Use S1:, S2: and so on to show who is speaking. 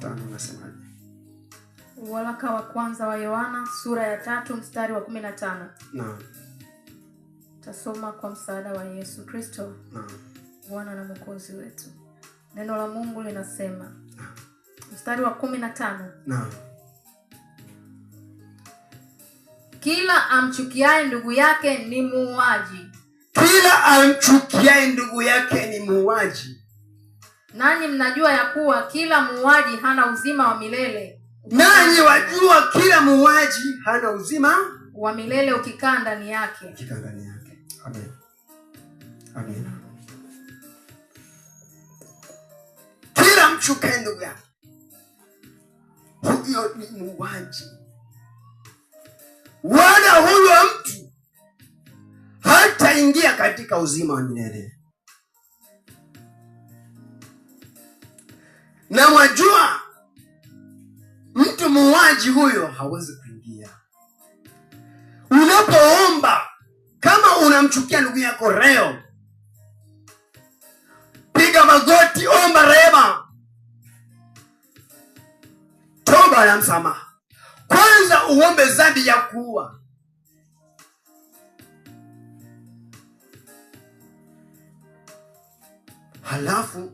S1: 5 unasemaje?
S2: Waraka wa kwanza wa Yohana sura ya 3 mstari wa 15.
S1: Naam.
S2: Tasoma kwa msaada wa Yesu Kristo.
S1: Naam.
S2: Bwana na Mwokozi wetu. Neno la Mungu linasema. Mstari wa 15.
S1: Naam.
S2: Kila amchukiaye ndugu yake ni muuaji.
S1: Kila amchukiaye ndugu yake ni muuaji.
S2: Nanyi mnajua ya kuwa kila muuaji hana uzima wa milele.
S1: Nanyi wajua kila muuaji hana uzima
S2: wa milele ukikaa ndani yake.
S1: Ukikaa ndani yake. Amen. Amen. Kila mchukiaye ndugu yake, huyo ni muuaji. Wala huyo mtu hataingia katika uzima wa milele. Na mwajua mtu muuaji huyo hawezi kuingia. Unapoomba, kama unamchukia ndugu yako leo, piga magoti, omba rehema, toba na msamaha. Kwanza uombe dhambi ya kuua. Halafu